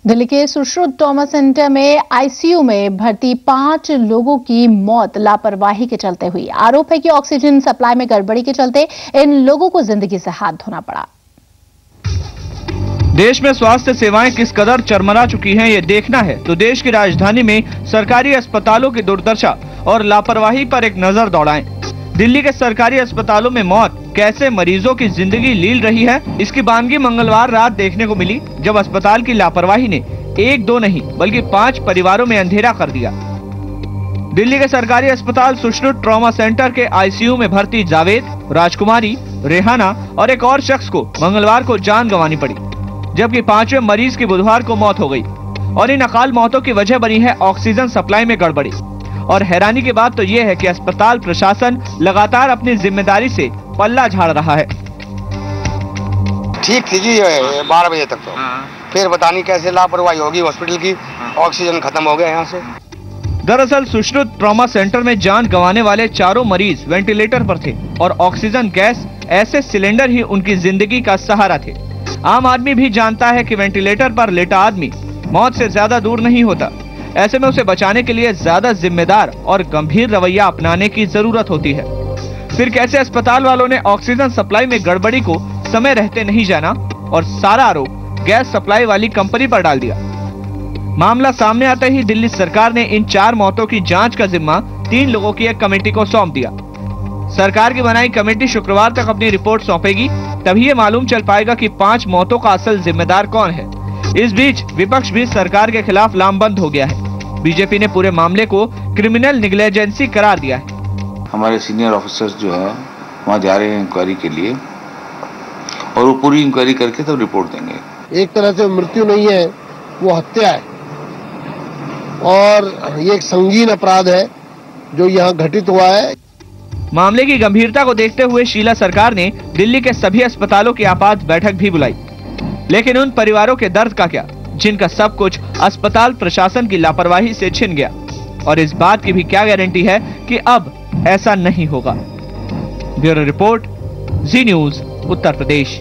दिल्ली के Sushruta trauma centre में ICU में भर्ती 5 लोगों की मौत लापरवाही के चलते हुई। आरोप है कि ऑक्सीजन सप्लाई में गड़बड़ी के चलते इन लोगों को जिंदगी से हाथ धोना पड़ा। देश में स्वास्थ्य सेवाएं किस कदर चरमरा चुकी हैं, ये देखना है तो देश की राजधानी में सरकारी अस्पतालों की दुर्दशा और लापरवाही पर एक नजर दौड़ाएं। दिल्ली के सरकारी अस्पतालों में मौत कैसे मरीजों की जिंदगी लील रही है, इसकी बानगी मंगलवार रात देखने को मिली, जब अस्पताल की लापरवाही ने 1-2 नहीं बल्कि 5 परिवारों में अंधेरा कर दिया। दिल्ली के सरकारी अस्पताल सुश्रुत ट्रॉमा सेंटर के आईसीयू में भर्ती जावेद, राजकुमारी, रेहाना और एक और शख्स को मंगलवार को जान गंवानी पड़ी, जबकि 5वें मरीज की बुधवार को मौत हो गई। और इन अकाल मौतों की वजह बनी है ऑक्सीजन सप्लाई में गड़बड़ी। और हैरानी की बात तो ये है कि अस्पताल प्रशासन लगातार अपनी जिम्मेदारी से पल्ला झाड़ रहा है। ठीक थी जी 12 बजे तक तो फिर पता नहीं कैसे लापरवाही होगी हॉस्पिटल की, ऑक्सीजन खत्म हो गया यहाँ से। दरअसल सुश्रुत ट्रॉमा सेंटर में जान गंवाने वाले 4 मरीज वेंटिलेटर पर थे और ऑक्सीजन गैस ऐसे सिलेंडर ही उनकी जिंदगी का सहारा थे। आम आदमी भी जानता है कि वेंटिलेटर पर लेटा आदमी मौत से ज्यादा दूर नहीं होता। ऐसे में उसे बचाने के लिए ज्यादा जिम्मेदार और गंभीर रवैया अपनाने की जरूरत होती है। फिर कैसे अस्पताल वालों ने ऑक्सीजन सप्लाई में गड़बड़ी को समय रहते नहीं जाना और सारा आरोप गैस सप्लाई वाली कंपनी पर डाल दिया। मामला सामने आते ही दिल्ली सरकार ने इन 4 मौतों की जांच का जिम्मा 3 लोगों की एक कमेटी को सौंप दिया। सरकार की बनाई कमेटी शुक्रवार तक अपनी रिपोर्ट सौंपेगी, तभी ये मालूम चल पाएगा कि 5 मौतों का असल जिम्मेदार कौन है। इस बीच विपक्ष भी सरकार के खिलाफ लामबंद हो गया है। बीजेपी ने पूरे मामले को क्रिमिनल निग्लेजेंसी करार दिया है। हमारे सीनियर ऑफिसर्स जो है वहाँ जा रहे हैं इंक्वायरी के लिए और वो पूरी इंक्वायरी करके तब रिपोर्ट देंगे। एक तरह से मृत्यु नहीं है, वो हत्या है और ये एक संगीन अपराध है जो यहाँ घटित हुआ है। मामले की गंभीरता को देखते हुए शीला सरकार ने दिल्ली के सभी अस्पतालों की आपात बैठक भी बुलाई, लेकिन उन परिवारों के दर्द का क्या जिनका सब कुछ अस्पताल प्रशासन की लापरवाही से छिन गया। और इस बात की भी क्या गारंटी है कि अब ऐसा नहीं होगा। ब्यूरो रिपोर्ट, जी न्यूज़, उत्तर प्रदेश।